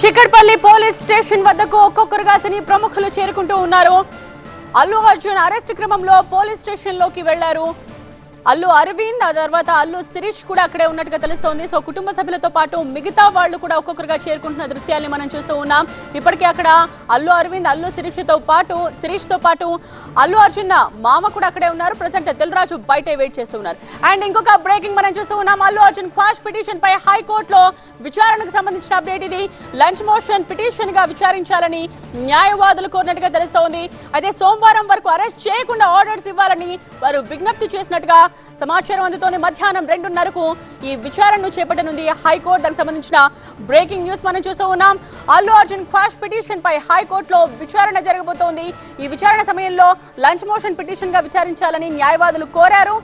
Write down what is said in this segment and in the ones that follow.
Chikkadpally police station వద్దకు ఒక్కొక్కరుగా సినీ ప్రముఖులు చేరుకుంటూ ఉన్నారు. అల్లు అర్జున్ అరెస్ట్ క్రమంలో పోలీస్ స్టేషన్ లోకి వెళ్లారు. అల్లు అరవింద్, ఆ తర్వాత అల్లు శిరీష్ కూడా అక్కడే ఉన్నట్టుగా తెలుస్తోంది. సో కుటుంబ సభ్యులతో పాటు మిగతా వాళ్ళు కూడా ఒక్కొక్కరుగా చేరుకుంటున్న దృశ్యాల్ని మనం చూస్తూ ఉన్నాం. ఇప్పటికే అక్కడ అల్లు అరవింద్, అల్లు శిరీష్ తో పాటు అల్లు అర్జున్ మామ కూడా అక్కడే ఉన్నారు. ప్రజెంట్ దిల్ రాజు బయట వెయిట్ చేస్తూ ఉన్నారు. అండ్ ఇంకొక బ్రేకింగ్ మనం చూస్తూ ఉన్నాం. అల్లు అర్జున్ క్వాష్ పిటిషన్ పై హైకోర్టులో విచారణకు సంబంధించిన అప్డేట్ ఇది. లంచ్ మోషన్ పిటిషన్ గా విచారించాలని న్యాయవాదులు కోరినట్టుగా తెలుస్తోంది. అయితే సోమవారం వరకు అరెస్ట్ చేయకుండా ఆర్డర్స్ ఇవ్వాలని వారు విజ్ఞప్తి చేసినట్టుగా సమాచారం అందుతోంది. మధ్యాహ్నం 2:30కు ఈ విచారణను చేపట్టనుంది హైకోర్టు. దానికి సంబంధించిన బ్రేకింగ్ న్యూస్ మనం చూస్తూ ఉన్నాం. అల్లు అర్జున్ క్వాష్ పిటిషన్ పై హైకోర్టులో విచారణ జరగబోతోంది. ఈ విచారణ సమయంలో లంచ్ మోషన్ పిటిషన్ గా విచారించాలని న్యాయవాదులు కోరారు.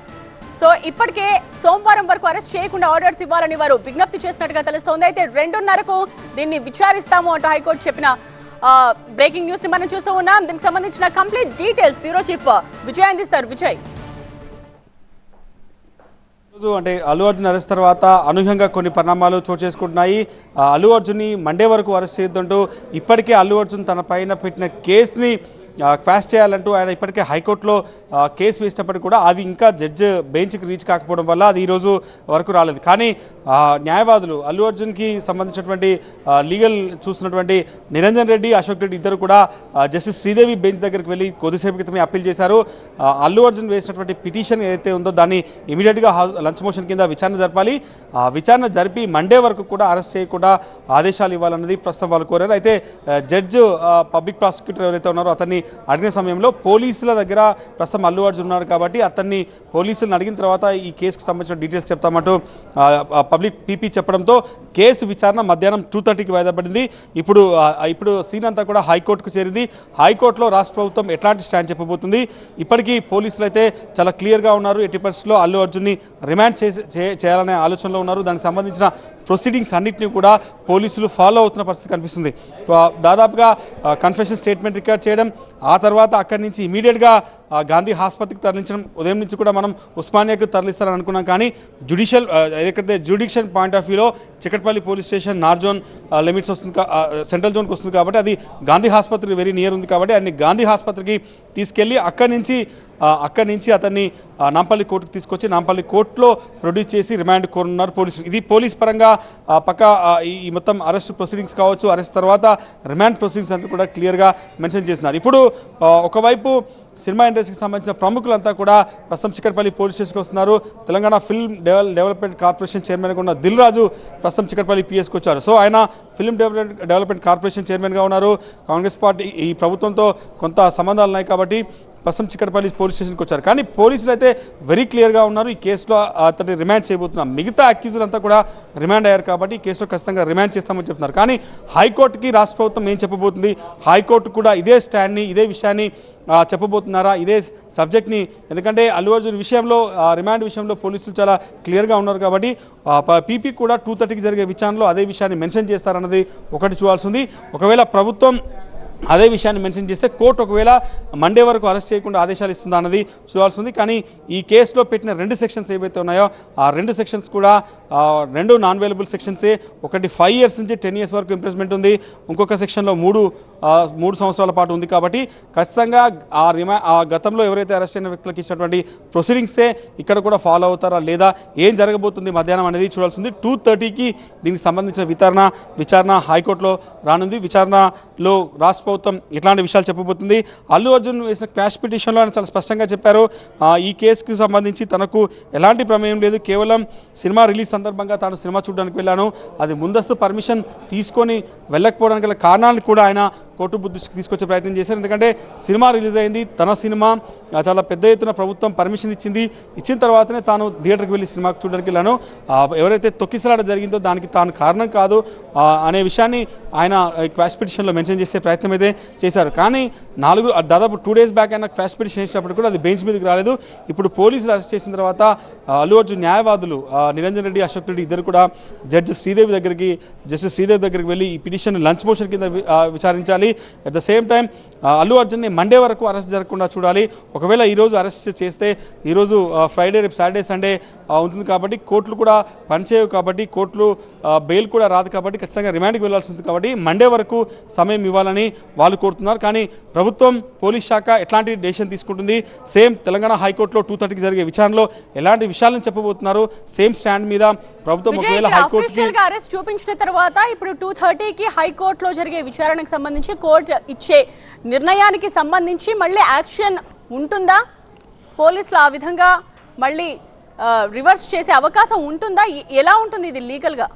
సో ఇప్పటికే సోమవారం వరకు అరెస్ట్ చేయకుండా ఆర్డర్స్ ఇవ్వాలని వారు విజ్ఞప్తి చేసినట్టుగా తెలుస్తోంది. అయితే 2:30కు దీన్ని విచారిస్తాము అంటూ హైకోర్టు చెప్పిన బ్రేకింగ్ న్యూస్ ని మనం చూస్తూ ఉన్నాం. దీనికి సంబంధించిన complete details bureau chief Vijay అందిస్తారు. విజయ్, అంటే అల్లు అర్జున్ అరెస్ట్ తర్వాత అనూహ్యంగా కొన్ని పరిణామాలు చోటు చేసుకుంటున్నాయి. అల్లు అర్జున్ని మండే వరకు అరెస్ట్ చేయొద్దంటూ ఇప్పటికే అల్లు అర్జున్ తన పైన పెట్టిన కేసుని క్వాష్ చేయాలంటూ ఆయన ఇప్పటికే హైకోర్టులో కేసు వేసినప్పటికీ కూడా అది ఇంకా జడ్జి బెంచ్కి రీచ్ కాకపోవడం వల్ల అది ఈరోజు వరకు రాలేదు. కానీ న్యాయవాదులు అల్లు అర్జున్కి సంబంధించినటువంటి లీగల్ చూస్తున్నటువంటి నిరంజన్ రెడ్డి, అశోక్ రెడ్డి ఇద్దరు కూడా జస్టిస్ శ్రీదేవి బెంచ్ దగ్గరికి వెళ్ళి కొద్దిసేపు క్రితమే అప్పీల్ చేశారు. అల్లు అర్జున్ వేసినటువంటి పిటిషన్ ఏదైతే ఉందో దాన్ని ఇమీడియట్గా లంచ్ మోషన్ కింద విచారణ జరపాలి. విచారణ జరిపి మండే వరకు కూడా అరెస్ట్ చేయకుండా ఆదేశాలు ఇవ్వాలన్నది ప్రస్తుతం వాళ్ళు కోరారు. అయితే జడ్జి పబ్లిక్ ప్రాసిక్యూటర్ ఎవరైతే ఉన్నారో అతన్ని అడిగిన సమయంలో పోలీసుల దగ్గర ప్రస్తుతం అల్లు అర్జున్ ఉన్నారు కాబట్టి అతన్ని పోలీసులను అడిగిన తర్వాత ఈ కేసుకు సంబంధించిన డీటెయిల్స్ చెప్తామంటూ పబ్లిక్ పీపీ చెప్పడంతో కేసు విచారణ మధ్యాహ్నం 2:30కి వాయిదా పడింది. ఇప్పుడు సీన్ అంతా కూడా హైకోర్టుకు చేరింది. హైకోర్టులో రాష్ట్ర ప్రభుత్వం ఎట్లాంటి స్టాండ్ చెప్పబోతుంది? ఇప్పటికీ పోలీసులు అయితే చాలా క్లియర్గా ఉన్నారు. ఎట్టి పరిస్థితుల్లో అల్లు అర్జున్ని రిమాండ్ చేయాలనే ఆలోచనలో ఉన్నారు. దానికి సంబంధించిన ప్రొసీడింగ్స్ అన్నింటినీ కూడా పోలీసులు ఫాలో అవుతున్న పరిస్థితి కనిపిస్తుంది. దాదాపుగా కన్ఫెషన్ స్టేట్మెంట్ రికార్డ్ చేయడం, ఆ తర్వాత అక్కడి నుంచి ఇమీడియట్గా గాంధీ ఆసుపత్రికి తరలించడం. ఉదయం నుంచి కూడా మనం ఉస్మానియాకు తరలిస్తారని అనుకున్నాం. కానీ ఏదైతే జ్యుడిషియల్ పాయింట్ ఆఫ్ వ్యూలో Chikkadpally police station north zone limits వస్తుంది, సెంట్రల్ జోన్కి వస్తుంది కాబట్టి అది గాంధీ ఆసుపత్రికి వెరీ నియర్ ఉంది కాబట్టి అన్ని గాంధీ ఆసుపత్రికి తీసుకెళ్ళి అక్కడి నుంచి అతన్ని నాంపల్లి కోర్టుకు తీసుకొచ్చి నాంపల్లి కోర్టులో ప్రొడ్యూస్ చేసి రిమాండ్ కోరున్నారు పోలీసులు. ఇది పోలీస్ పరంగా ఈ మొత్తం అరెస్ట్ ప్రొసీడింగ్స్ కావచ్చు, అరెస్ట్ తర్వాత రిమాండ్ ప్రొసీడింగ్స్ అంటూ కూడా క్లియర్గా మెన్షన్ చేస్తున్నారు. ఇప్పుడు ఒకవైపు సినిమా ఇండస్ట్రీకి సంబంధించిన ప్రముఖులంతా కూడా ప్రస్తుతం చిక్కడపల్లి పోలీస్ స్టేషన్కి వస్తున్నారు. తెలంగాణ ఫిల్మ్ డెవలప్మెంట్ కార్పొరేషన్ చైర్మన్గా ఉన్న దిల్ రాజు ప్రస్తుతం చిక్కడపల్లి పిఎస్కి వచ్చారు. సో ఆయన ఫిల్మ్ డెవలప్మెంట్ కార్పొరేషన్ చైర్మన్గా ఉన్నారు. కాంగ్రెస్ పార్టీ ఈ ప్రభుత్వంతో కొంత సంబంధాలు ఉన్నాయి కాబట్టి ప్రస్తుతం చిక్కడపల్లి పోలీస్ స్టేషన్కి వచ్చారు. కానీ పోలీసులు అయితే వెరీ క్లియర్గా ఉన్నారు. ఈ కేసులో అతన్ని రిమాండ్ చేయబోతున్నారు. మిగతా అక్యూజులు అంతా కూడా రిమాండ్ అయ్యారు కాబట్టి ఈ కేసులో ఖచ్చితంగా రిమాండ్ చేస్తామని చెప్తున్నారు. కానీ హైకోర్టుకి రాష్ట్ర ప్రభుత్వం ఏం చెప్పబోతుంది? హైకోర్టు కూడా ఇదే స్టాండ్ని, ఇదే విషయాన్ని చెప్పబోతున్నారా, ఇదే సబ్జెక్ట్ని? ఎందుకంటే అల్లు అర్జున్ విషయంలో రిమాండ్ విషయంలో పోలీసులు చాలా క్లియర్గా ఉన్నారు కాబట్టి పీపీ కూడా 2:30కి జరిగే విచారణలో అదే విషయాన్ని మెన్షన్ చేస్తారన్నది ఒకటి చూడాల్సి ఉంది. ఒకవేళ ప్రభుత్వం అదే విషయాన్ని మెన్షన్ చేస్తే కోర్టు ఒకవేళ మండే వరకు అరెస్ట్ చేయకుండా ఆదేశాలు ఇస్తుందా అన్నది చూడాల్సి ఉంది. కానీ ఈ కేసులో పెట్టిన 2 సెక్షన్స్ ఏవైతే ఉన్నాయో ఆ 2 సెక్షన్స్ కూడా 2 నాన్ అవైలబుల్ సెక్షన్సే. ఒకటి 5 years నుంచి 10 years వరకు ఇంప్రిజ్మెంట్ ఉంది. ఇంకొక సెక్షన్లో 3 సంవత్సరాల పాటు ఉంది. కాబట్టి ఖచ్చితంగా ఆ గతంలో ఎవరైతే అరెస్ట్ అయిన వ్యక్తులకు ఇచ్చినటువంటి ప్రొసీడింగ్సే ఇక్కడ కూడా ఫాలో అవుతారా లేదా, ఏం జరగబోతుంది మధ్యాహ్నం అనేది చూడాల్సింది. 2:30కి దీనికి సంబంధించిన విచారణ హైకోర్టులో రానుంది. విచారణలో రాష్ట్ర ప్రభుత్వం ఇట్లాంటి విషయాలు చెప్పబోతుంది. అల్లు అర్జున్ వేసిన క్వాష్ పిటిషన్లో ఆయన చాలా స్పష్టంగా చెప్పారు, ఈ కేసుకి సంబంధించి తనకు ఎలాంటి ప్రమేయం లేదు, కేవలం సినిమా రిలీజ్ సందర్భంగా తాను సినిమా చూడడానికి వెళ్ళాను, అది ముందస్తు పర్మిషన్ తీసుకొని వెళ్ళకపోవడానికి గల కారణాలను కూడా ఆయన కోర్టు దృష్టికి తీసుకొచ్చే ప్రయత్నం చేశారు. ఎందుకంటే సినిమా రిలీజ్ అయింది, తన సినిమా చాలా పెద్ద ఎత్తున ప్రభుత్వం పర్మిషన్ ఇచ్చిన తర్వాతనే తాను థియేటర్కి వెళ్ళి సినిమాకు చూడడానికి వెళ్ళాను, ఎవరైతే తొక్కిసలాట జరిగిందో దానికి తాను కారణం కాదు అనే విషయాన్ని ఆయన క్వాష్ పిటిషన్లో మెన్షన్ చేసే ప్రయత్నం అయితే చేశారు. కానీ దాదాపు 2 days బ్యాక్ ఆయన క్వాష్ పిటిషన్ చేసినప్పుడు కూడా అది బెంచ్ మీదకి రాలేదు. ఇప్పుడు పోలీసులు అరెస్ట్ చేసిన తర్వాత అల్లు అర్జున్ న్యాయవాదులు నిరంజన్ రెడ్డి, అశోక్ రెడ్డి ఇద్దరు కూడా జస్టిస్ శ్రీదేవి దగ్గరికి వెళ్ళి ఈ పిటిషన్ లంచ్ మోషన్ కింద విచారించాలి. At the same time Allu అర్జున్ని మండే వరకు అరెస్ట్ జరగకుండా చూడాలి. ఒకవేళ ఈరోజు అరెస్ట్ చేస్తే ఈరోజు ఫ్రైడే, రేపు సాటర్డే, సండే ఉంటుంది కాబట్టి కోర్టులు కూడా పనిచేయవు కాబట్టి కోర్టులు బెయిల్ కూడా రాదు కాబట్టి ఖచ్చితంగా రిమాండ్కి వెళ్లాల్సి ఉంది కాబట్టి మండే వరకు సమయం ఇవ్వాలని వాళ్ళు కోరుతున్నారు. కానీ ప్రభుత్వం, పోలీస్ శాఖ ఎట్లాంటి డెసిషన్ తీసుకుంటుంది, సేమ్ తెలంగాణ హైకోర్టులో 2:30కి జరిగే విచారణలో ఎలాంటి విషయాలను చెప్పబోతున్నారు, సేమ్ స్టాండ్ మీద ప్రభుత్వం ఒకవేళ హైకోర్టుకి అరెస్ట్ చూపించిన తర్వాత ఇప్పుడు 2:30కి హైకోర్టులో జరిగే విచారణకు సంబంధించి కోర్టు ఇచ్చే నిర్ణయానికి సంబంధించి మళ్ళీ యాక్షన్ ఉంటుందా, పోలీసులు ఆ విధంగా మళ్ళీ రివర్స్ చేసే అవకాశం ఉంటుందా, ఎలా ఉంటుంది ఇది లీగల్గా?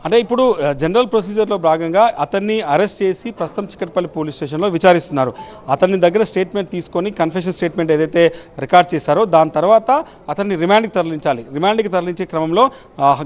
అంటే ఇప్పుడు జనరల్ ప్రొసీజర్లో భాగంగా అతన్ని అరెస్ట్ చేసి ప్రస్తుతం చిక్కటపల్లి పోలీస్ స్టేషన్లో విచారిస్తున్నారు. అతని దగ్గర స్టేట్మెంట్ తీసుకొని కన్ఫెషన్ స్టేట్మెంట్ ఏదైతే రికార్డ్ చేశారో దాని తర్వాత అతన్ని రిమాండ్కి తరలించాలి. రిమాండ్కి తరలించే క్రమంలో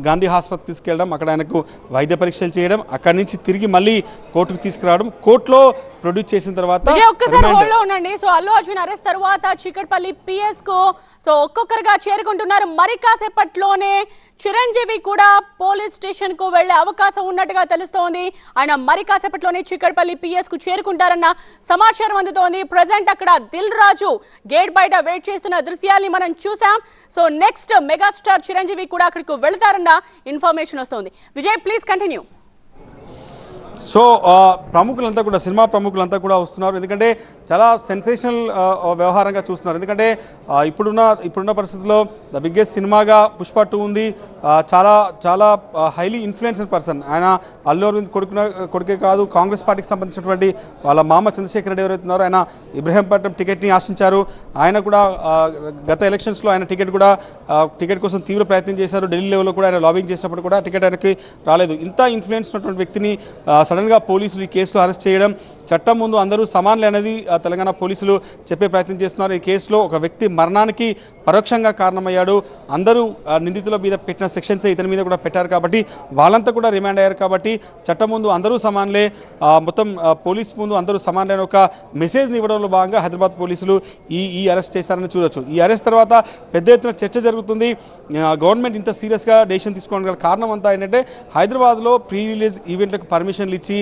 గాంధీ హాస్పిటల్కి తీసుకెళ్ళడం, అక్కడ ఆయనకు వైద్య పరీక్షలు చేయడం, అక్కడి నుంచి తిరిగి మళ్ళీ కోర్టుకు తీసుకురావడం, కోర్టులో ప్రొడ్యూస్ చేసిన తర్వాత ఒక్కసారి హోల్డ్లో ఉండండి. సో అల్లు అర్జున్ అరెస్ట్ తర్వాత చిక్కటపల్లి పిఎస్ కు సో ఒక్కొక్కరుగా చేరుకుంటున్నారు. మరి కాసేపట్లోనే చిరంజీవి కూడా పోలీస్ స్టేషన్ కు వెళ్లే అవకాశం ఉన్నట్టుగా తెలుస్తోంది. ఆయన మరి కాసేపట్లోనే చిక్కటపల్లి పిఎస్ కు చేరుకుంటారన్న సమాచారం అందుతోంది. ప్రజెంట్ అక్కడ దిల్ రాజు గేట్ బయట వెయిట్ చేస్తున్న దృశ్యాల్ని మనం చూసాం. సో నెక్స్ట్ మెగాస్టార్ చిరంజీవి కూడా అక్కడికి వెళ్తారన్న ఇన్ఫర్మేషన్ వస్తోంది. Vijay, please continue. సో ప్రముఖులంతా కూడా, సినిమా ప్రముఖులంతా కూడా వస్తున్నారు. ఎందుకంటే చాలా సెన్సేషనల్ వ్యవహారంగా చూస్తున్నారు. ఎందుకంటే ఇప్పుడున్న పరిస్థితుల్లో ద బిగ్గెస్ట్ సినిమాగా పుష్ప 2 ఉంది. చాలా చాలా హైలీ ఇన్ఫ్లుయెన్స్డ్ పర్సన్ ఆయన. అల్లు అరవింద్ కొడుకే కాదు, కాంగ్రెస్ పార్టీకి సంబంధించినటువంటి వాళ్ళ మామ చంద్రశేఖర్ రెడ్డి ఎవరైతే ఉన్నారో ఆయన ఇబ్రహీంపట్నం టికెట్ని ఆశించారు. ఆయన కూడా గత ఎలక్షన్స్లో ఆయన టికెట్ కోసం తీవ్ర ప్రయత్నం చేశారు. ఢిల్లీ లెవెల్లో కూడా ఆయన లాబింగ్ చేసినప్పుడు కూడా టికెట్ ఆయనకి రాలేదు. ఇంత ఇన్ఫ్లుయెన్స్ ఉన్నటువంటి వ్యక్తిని సడన్గా పోలీసులు ఈ కేసులో అరెస్ట్ చేయడం, చట్టం ముందు అందరూ సమానులే అనేది తెలంగాణ పోలీసులు చెప్పే ప్రయత్నం చేస్తున్నారు. ఈ కేసులో ఒక వ్యక్తి మరణానికి పరోక్షంగా కారణమయ్యాడు. అందరూ నిందితుల మీద పెట్టిన సెక్షన్సే ఇతని మీద కూడా పెట్టారు కాబట్టి వాళ్ళంతా కూడా రిమాండ్ అయ్యారు కాబట్టి చట్టం ముందు అందరూ సమానులే, మొత్తం పోలీస్ ముందు అందరూ సమానులే ఒక మెసేజ్ని ఇవ్వడంలో భాగంగా హైదరాబాద్ పోలీసులు ఈ అరెస్ట్ చేశారని చూడొచ్చు. ఈ అరెస్ట్ తర్వాత పెద్ద ఎత్తున చర్చ జరుగుతుంది. గవర్నమెంట్ ఇంత సీరియస్గా డెసిషన్ తీసుకోవడం గల కారణం అంతా ఏంటంటే హైదరాబాద్లో ప్రీ రిలీజ్ ఈవెంట్లకు పర్మిషన్లు ఇచ్చి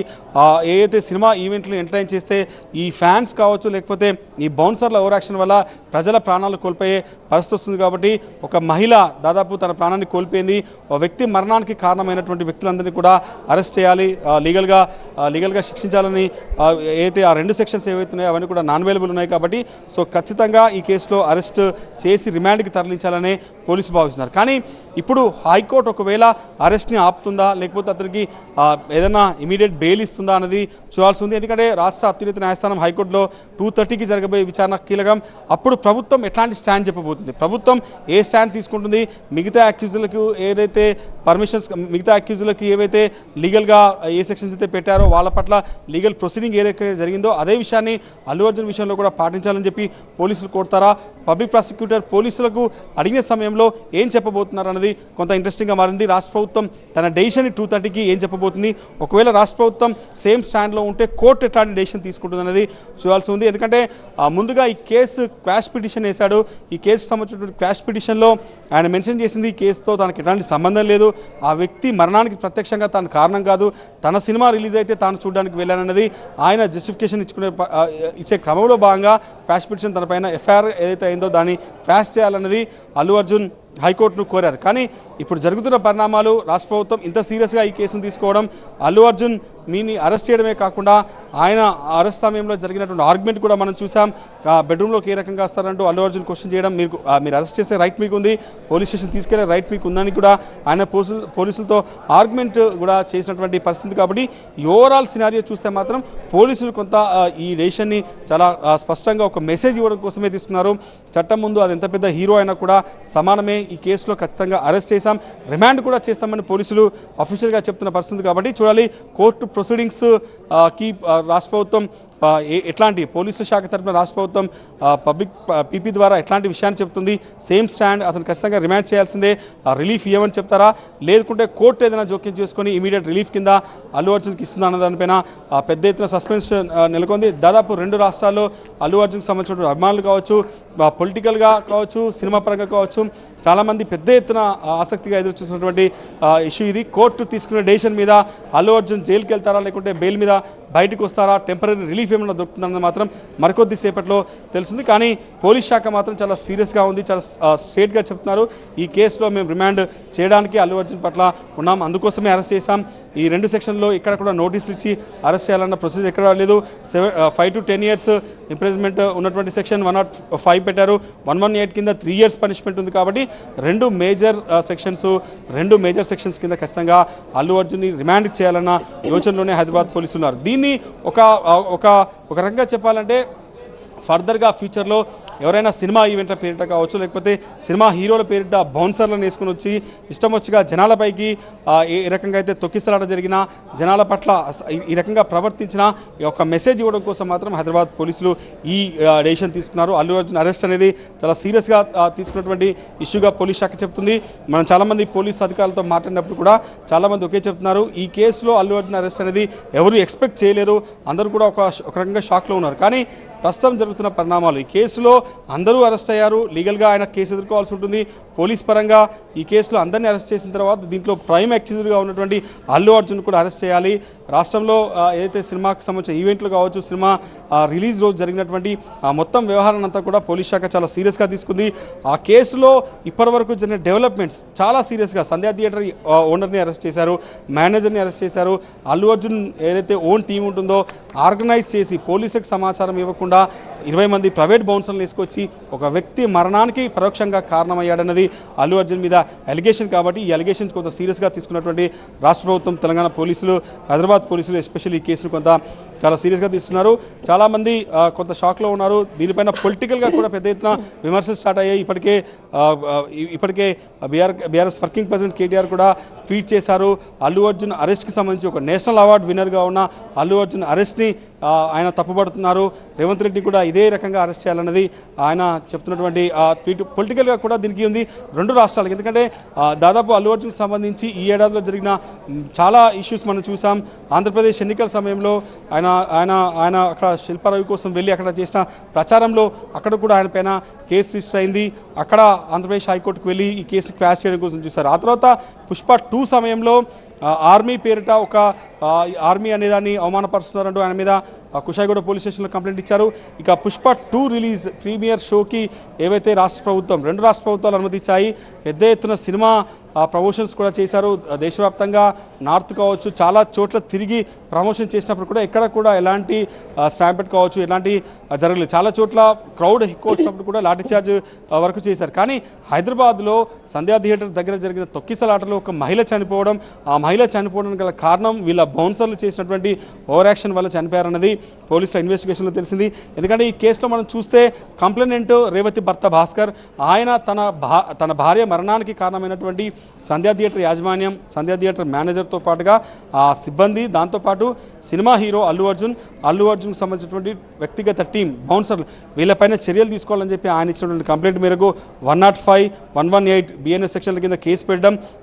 ఏదైతే సినిమా ఈవెంట్లు ఎంటర్టైన్ చేస్తే ఈ ఫ్యాన్స్ కావచ్చు, లేకపోతే ఈ బౌన్సర్ల ఓవర్ యాక్షన్ వల్ల ప్రజల ప్రాణాలు కోల్పోయే పరిస్థితి వస్తుంది. కాబట్టి ఒక మహిళ దాదాపు తన ప్రాణాన్ని కోల్పోయింది. ఒక వ్యక్తి మరణానికి కారణమైనటువంటి వ్యక్తులందరినీ కూడా అరెస్ట్ చేయాలి, లీగల్గా శిక్షించాలని ఏదైతే ఆ 2 సెక్షన్స్ ఏవైతున్నాయో అవన్నీ కూడా నాన్ అవైలబుల్ ఉన్నాయి కాబట్టి సో ఖచ్చితంగా ఈ కేసులో అరెస్ట్ చేసి రిమాండ్కి తరలించాలని పోలీసులు భావిస్తున్నారు. కానీ ఇప్పుడు హైకోర్టు ఒకవేళ అరెస్ట్ని ఆపుతుందా, లేకపోతే అతనికి ఏదైనా ఇమీడియట్ బెయిల్ ఇస్తుందా అనేది చూడాల్సి ఉంది. ఎందుకంటే రాష్ట్ర అత్యున్నత న్యాయస్థానం హైకోర్టులో 2:30కి జరగబోయే విచారణ కీలకం. అప్పుడు ప్రభుత్వం ఎట్లాంటి స్టాండ్ చెప్పబోతుంది, ప్రభుత్వం ఏ స్టాండ్ తీసుకుంటుంది, మిగతా అక్యూజులకు ఏదైతే పర్మిషన్స్, మిగతా అక్యూజులకు ఏవైతే లీగల్గా ఏ సెక్షన్స్ అయితే పెట్టారో వాళ్ళ పట్ల లీగల్ ప్రొసీడింగ్ ఏదైతే జరిగిందో అదే విషయాన్ని అల్లు అర్జున్ విషయంలో కూడా పాటించాలని చెప్పి పోలీసులు కోరుతారా, పబ్లిక్ ప్రాసిక్యూటర్ పోలీసులకు అడిగిన సమయంలో ఏం చెప్పబోతున్నారు అన్నది కొంత ఇంట్రెస్టింగ్గా మారింది. రాష్ట్ర ప్రభుత్వం తన డెసిషన్ 2:30కి ఏం చెప్పబోతుంది, ఒకవేళ రాష్ట్ర ప్రభుత్వం సేమ్ స్టాండ్లో ఉంటే కోర్టు ఎట్లాంటి డెసిషన్ తీసుకుంటుంది అనేది చూడాల్సి ఉంది. ఎందుకంటే ముందుగా ఈ కేసు క్వాష్ పిటిషన్ వేశాడు. ఈ కేసుకు సంబంధించినటువంటి క్వాష్ పిటిషన్లో ఆయన మెన్షన్ చేసింది ఈ కేసుతో తనకు ఎట్లాంటి సంబంధం లేదు, ఆ వ్యక్తి మరణానికి ప్రత్యక్షంగా తాను కారణం కాదు, తన సినిమా రిలీజ్ అయితే తాను చూడడానికి వెళ్ళానన్నది ఆయన జస్టిఫికేషన్ ఇచ్చే క్రమంలో భాగంగా క్వాష్ పిటిషన్ తన పైన ఎఫ్ఐఆర్ ఏదైతే అయిందో దాన్ని క్వాష్ చేయాలన్నది అల్లు అర్జున్ హైకోర్టును కోరారు. కానీ ఇప్పుడు జరుగుతున్న పరిణామాలు, రాష్ట్ర ప్రభుత్వం ఇంత సీరియస్గా ఈ కేసును తీసుకోవడం, అల్లు అర్జున్ మీని అరెస్ట్ చేయడమే కాకుండా ఆయన అరెస్ట్ సమయంలో జరిగినటువంటి ఆర్గ్యుమెంట్ కూడా మనం చూసాం. బెడ్రూమ్లోకి ఏ రకంగా వస్తారంటూ అల్లు అర్జున్ క్వశ్చన్ చేయడం, మీరు అరెస్ట్ చేసే రైట్ మీకు ఉంది, పోలీస్ స్టేషన్ తీసుకెళ్లే రైట్ మీకు ఉందని కూడా ఆయన పోలీసులతో ఆర్గ్యుమెంట్ కూడా చేసినటువంటి పరిస్థితి. కాబట్టి ఓవరాల్ సినారియో చూస్తే మాత్రం పోలీసులు కొంత ఈ డెసిషన్ని చాలా స్పష్టంగా ఒక మెసేజ్ ఇవ్వడం కోసమే తీసుకున్నారు. చట్టం ముందు అది ఎంత పెద్ద హీరో అయినా కూడా సమానమే, ఈ కేసులో ఖచ్చితంగా అరెస్ట్ చేశాం, రిమాండ్ కూడా చేస్తామని పోలీసులు అఫీషియల్గా చెప్తున్న పరిస్థితి. కాబట్టి చూడాలి కోర్టు ప్రొసీడింగ్స్ కి రాష్ట్ర ప్రభుత్వం ఎట్లాంటి, పోలీసు శాఖ తరఫున రాష్ట్ర ప్రభుత్వం పబ్లిక్ పీపీ ద్వారా ఎట్లాంటి విషయాన్ని చెప్తుంది, సేమ్ స్టాండ్, అతను ఖచ్చితంగా రిమాండ్ చేయాల్సిందే, రిలీఫ్ ఇవ్వమని చెప్తారా, లేకుంటే కోర్టు ఏదైనా జోక్యం చేసుకొని ఇమీడియట్ రిలీఫ్ కింద అల్లు అర్జున్కి ఇస్తుందా అన్న దానిపైన పెద్ద ఎత్తున సస్పెన్స్ నెలకొంది. దాదాపు 2 రాష్ట్రాల్లో అల్లు అర్జున్కి సంబంధించిన అభిమానులు కావచ్చు, పొలిటికల్గా కావచ్చు, సినిమా పరంగా కావచ్చు, చాలామంది పెద్ద ఎత్తున ఆసక్తిగా ఎదురు చూసినటువంటి ఇష్యూ ఇది. కోర్టు తీసుకునే డెసిషన్ మీద అల్లు అర్జున్ జైలుకి వెళ్తారా, లేకుంటే బెయిల్ మీద బయటకు వస్తారా, టెంపరీ రిలీఫ్ రిలీఫ్ ఏమైనా దొరుకుతుందన్నది మాత్రం మరికొద్ది సేపట్లో తెలుస్తుంది. కానీ పోలీస్ శాఖ మాత్రం చాలా సీరియస్గా ఉంది, చాలా స్ట్రేట్గా చెప్తున్నారు. ఈ కేసులో మేము రిమాండ్ చేయడానికి అల్లు అర్జున్ పట్ల ఉన్నాం, అందుకోసమే అరెస్ట్ చేశాం. ఈ 2 సెక్షన్లో ఇక్కడ కూడా నోటీసులు ఇచ్చి అరెస్ట్ చేయాలన్న ప్రొసీజర్ ఎక్కడ లేదు. 5 to 10 years ఇంప్రిజన్మెంట్ ఉన్నటువంటి సెక్షన్ 105 పెట్టారు. 118 కింద 3 years పనిష్మెంట్ ఉంది. కాబట్టి 2 మేజర్ సెక్షన్స్ కింద ఖచ్చితంగా అల్లు అర్జున్ని రిమాండ్ చేయాలన్న యోచనలోనే హైదరాబాద్ పోలీసులు ఉన్నారు. దీన్ని ఒక రకంగా చెప్పాలంటే ఫర్దర్గా ఫ్యూచర్లో ఎవరైనా సినిమా ఈవెంట్ల పేరిట కావచ్చు, లేకపోతే సినిమా హీరోల పేరిట బౌన్సర్లను వేసుకుని వచ్చి ఇష్టం వచ్చిగా జనాలపైకి ఏ రకంగా అయితే తొక్కిసలాట జరిగినా, జనాల పట్ల ఈ రకంగా ప్రవర్తించిన ఒక మెసేజ్ ఇవ్వడం కోసం మాత్రం హైదరాబాద్ పోలీసులు ఈ డెసిషన్ తీసుకున్నారు. అల్లు అర్జున్ అరెస్ట్ అనేది చాలా సీరియస్గా తీసుకున్నటువంటి ఇష్యూగా పోలీస్ శాఖ చెప్తుంది. మనం చాలామంది పోలీస్ అధికారులతో మాట్లాడినప్పుడు కూడా చాలామంది ఒకే చెప్తున్నారు, ఈ కేసులో అల్లు అర్జున్ అరెస్ట్ అనేది ఎవరు ఎక్స్పెక్ట్ చేయలేరు, అందరూ కూడా ఒక రకంగా షాక్లో ఉన్నారు. కానీ ప్రస్తుతం జరుగుతున్న పరిణామాలు, ఈ కేసులో అందరూ అరెస్ట్ అయ్యారు, లీగల్గా ఆయన కేసు ఎదుర్కోవాల్సి ఉంటుంది. పోలీస్ పరంగా ఈ కేసులో అందరినీ అరెస్ట్ చేసిన తర్వాత దీంట్లో ప్రైమ్ అక్యూజ్డ్గా ఉన్నటువంటి అల్లు అర్జున్ కూడా అరెస్ట్ చేయాలి. రాష్ట్రంలో ఏదైతే సినిమాకి సంబంధించిన ఈవెంట్లు కావచ్చు, సినిమా రిలీజ్ రోజు జరిగినటువంటి మొత్తం వ్యవహారాన్ని అంతా కూడా పోలీస్ శాఖ చాలా సీరియస్గా తీసుకుంది. ఆ కేసులో ఇప్పటివరకు జరిగిన డెవలప్మెంట్స్ చాలా సీరియస్గా. సంధ్యా థియేటర్ ఓనర్ని అరెస్ట్ చేశారు, మేనేజర్ని అరెస్ట్ చేశారు. అల్లు అర్జున్ ఏదైతే ఓన్ టీం ఉంటుందో ఆర్గనైజ్ చేసి పోలీసులకు సమాచారం ఇవ్వకుండా 20 మంది ప్రైవేట్ బౌన్సర్లు తీసుకొచ్చి ఒక వ్యక్తి మరణానికి పరోక్షంగా కారణమయ్యాడన్నది అల్లు అర్జున్ మీద అలిగేషన్. కాబట్టి ఈ అలిగేషన్స్ కొంత సీరియస్గా తీసుకున్నటువంటి రాష్ట్ర ప్రభుత్వం, తెలంగాణ పోలీసులు, హైదరాబాద్ పోలీసులు ఎస్పెషల్లీ ఈ కేసును కొంత చాలా సీరియస్గా తీస్తున్నారు. చాలామంది కొంత షాక్లో ఉన్నారు. దీనిపైన పొలిటికల్గా కూడా పెద్ద ఎత్తున విమర్శలు స్టార్ట్ అయ్యాయి. ఇప్పటికే బీఆర్ఎస్ వర్కింగ్ ప్రెసిడెంట్ కేటీఆర్ కూడా ట్వీట్ చేశారు. అల్లు అర్జున్ అరెస్ట్కి సంబంధించి ఒక నేషనల్ అవార్డు విన్నర్గా ఉన్న అల్లు అర్జున్ అరెస్ట్ని ఆయన తప్పుపడుతున్నారు. రేవంత్ రెడ్డి కూడా ఇదే రకంగా అరెస్ట్ చేయాలన్నది ఆయన చెప్తున్నటువంటి ట్వీట్. పొలిటికల్గా కూడా దీనికి ఉంది 2 రాష్ట్రాలకు. ఎందుకంటే దాదాపు అల్లు అర్జున్కి సంబంధించి ఈ ఏడాదిలో జరిగిన చాలా ఇష్యూస్ మనం చూసాం. ఆంధ్రప్రదేశ్ ఎన్నికల సమయంలో ఆయన అక్కడ శిల్పారావు కోసం వెళ్ళి అక్కడ చేసిన ప్రచారంలో అక్కడ కూడా ఆయన పైన కేసు రిజిస్టర్ అయింది. అక్కడ ఆంధ్రప్రదేశ్ హైకోర్టుకు వెళ్ళి ఈ కేసు క్వాష్ చేయడం కోసం చూశారు. ఆ తర్వాత పుష్ప 2 సమయంలో ఆర్మీ పేరిట ఒక ఆర్మీ అనేదాన్ని అవమానపరుస్తున్నారంటూ ఆయన మీద కుషాయిగూడ పోలీస్ స్టేషన్లో కంప్లైంట్ ఇచ్చారు. ఇక పుష్ప 2 రిలీజ్ ప్రీమియర్ షోకి ఏవైతే రాష్ట్ర ప్రభుత్వం 2 రాష్ట్ర ప్రభుత్వాలు అనుమతి ఇచ్చాయి, పెద్ద ఎత్తున సినిమా ప్రమోషన్స్ కూడా చేశారు. దేశవ్యాప్తంగా నార్త్ కావచ్చు, చాలా చోట్ల తిరిగి ప్రమోషన్ చేసినప్పుడు కూడా ఎక్కడ కూడా ఎలాంటి స్టాంపెడ్ కావచ్చు, ఎలాంటి జరగలేదు. చాలా చోట్ల క్రౌడ్ ఎక్కువ వచ్చినప్పుడు కూడా లాఠీ చార్జ్ వరకు చేశారు. కానీ హైదరాబాద్లో సంధ్యా థియేటర్ దగ్గర జరిగిన తొక్కిసలాటలో ఒక మహిళ చనిపోవడం, ఆ మహిళ చనిపోవడానికి గల కారణం వీళ్ళ బౌన్సర్లు చేసినటువంటి ఓవర్ యాక్షన్ వల్ల చనిపోయారన్నది పోలీసుల ఇన్వెస్టిగేషన్లో తెలిసింది. ఎందుకంటే ఈ కేసులో మనం చూస్తే కంప్లైనెంట్ రేవతి భర్త భాస్కర్, ఆయన తన భార్య మరణానికి కారణమైనటువంటి సంధ్యా థియేటర్ యాజమాన్యం, సంధ్యా థియేటర్ మేనేజర్తో పాటుగా ఆ సిబ్బంది, దాంతోపాటు సినిమా హీరో అల్లు అర్జున్కి సంబంధించినటువంటి వ్యక్తిగత టీం బౌన్సర్లు, వీళ్ళపైన చర్యలు తీసుకోవాలని చెప్పి ఆయన ఇచ్చినటువంటి కంప్లైంట్ మేరకు 105, 118 బిఎన్ఎస్ సెక్షన్ల కింద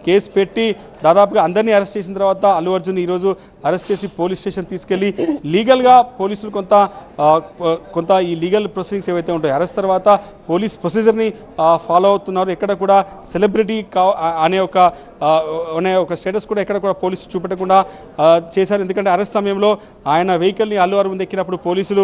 కేసు పెట్టి దాదాపుగా అందరినీ అరెస్ట్ చేసిన తర్వాత అల్లు అర్జున్ ఈరోజు అరెస్ట్ చేసి పోలీస్ స్టేషన్ తీసుకెళ్లి లీగల్గా పోలీసులు కొంత ఈ లీగల్ ప్రొసీడింగ్స్ ఏవైతే ఉంటాయో అరెస్ట్ తర్వాత పోలీస్ ప్రొసీజర్ని ఫాలో అవుతున్నారు. ఎక్కడ కూడా సెలబ్రిటీ అనే ఒక స్టేటస్ కూడా ఎక్కడ కూడా పోలీసు చూపెట్టకుండా చేశారు. ఎందుకంటే అరెస్ట్ సమయంలో ఆయన వెహికల్ని అల్లు అరవింద్ ఎక్కినప్పుడు పోలీసులు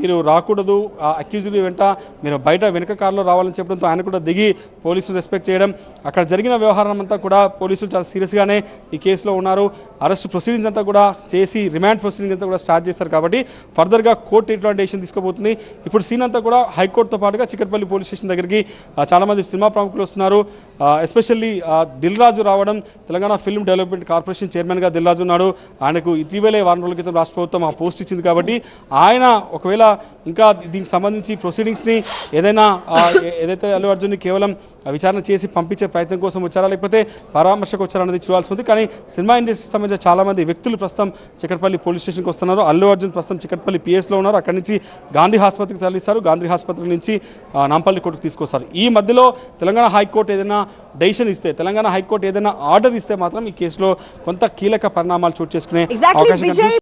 మీరు రాకూడదు, అక్యూజ్డ్ వెంట మీరు బయట వెనక కారులో రావాలని చెప్పడంతో ఆయన కూడా దిగి పోలీసులు రెస్పెక్ట్ చేయడం, అక్కడ జరిగిన వ్యవహారం అంతా కూడా పోలీసులు చాలా సీరియస్గానే ఈ కేసులో ఉన్నారు. అరెస్ట్ ప్రొసీడింగ్స్ అంతా కూడా చేసి రిమాండ్ ప్రొసీడింగ్స్ అంతా కూడా స్టార్ట్ చేస్తారు. కాబట్టి ఫర్దర్గా కోర్టు ఎటువంటి డెసిషన్ తీసుకోబోతుంది. ఇప్పుడు సీన్ అంతా కూడా హైకోర్టుతో పాటుగా చిక్కట్పల్లి పోలీస్ స్టేషన్ దగ్గరికి చాలామంది సినిమా ప్రముఖులు వస్తున్నారు. ఎస్పెషల్లీ దిల్ రాజు రావడం, తెలంగాణ ఫిల్మ్ డెవలప్మెంట్ కార్పొరేషన్ చైర్మన్గా దిల్ రాజు ఉన్నాడు. ఆయనకు ఇటీవలే 4 రోజుల క్రితం రాష్ట్ర ప్రభుత్వం ఆ పోస్ట్ ఇచ్చింది. కాబట్టి ఆయన ఒకవేళ ఇంకా దీనికి సంబంధించి ప్రొసీడింగ్స్ని ఏదైతే అల్లు అర్జున్ని కేవలం విచారణ చేసి పంపించే ప్రయత్నం కోసం వచ్చారా, లేకపోతే పరామర్శకు వచ్చారన్నది చూడాల్సి ఉంది. కానీ సినిమా ఇండస్ట్రీకి సంబంధించిన చాలామంది వ్యక్తులు ప్రస్తుతం చిక్కట్పల్లి పోలీస్ స్టేషన్కి వస్తున్నారు. అల్లు అర్జున్ ప్రస్తుతం చిక్కట్పల్లి పిఎస్లో ఉన్నారు. అక్కడి నుంచి గాంధీ ఆసుపత్రికి తరలిస్తారు. గాంధీ ఆసుపత్రి నుంచి నాంపల్లి కోర్టుకు తీసుకొస్తారు. ఈ మధ్యలో తెలంగాణ హైకోర్టు ఏదైనా డెసిషన్ ఇస్తే, తెలంగాణ హైకోర్టు ఏదైనా ఆర్డర్ ఇస్తే మాత్రం ఈ కేసులో కొంత కీలక పరిణామాలు చోటు చేసుకునే అవకాశం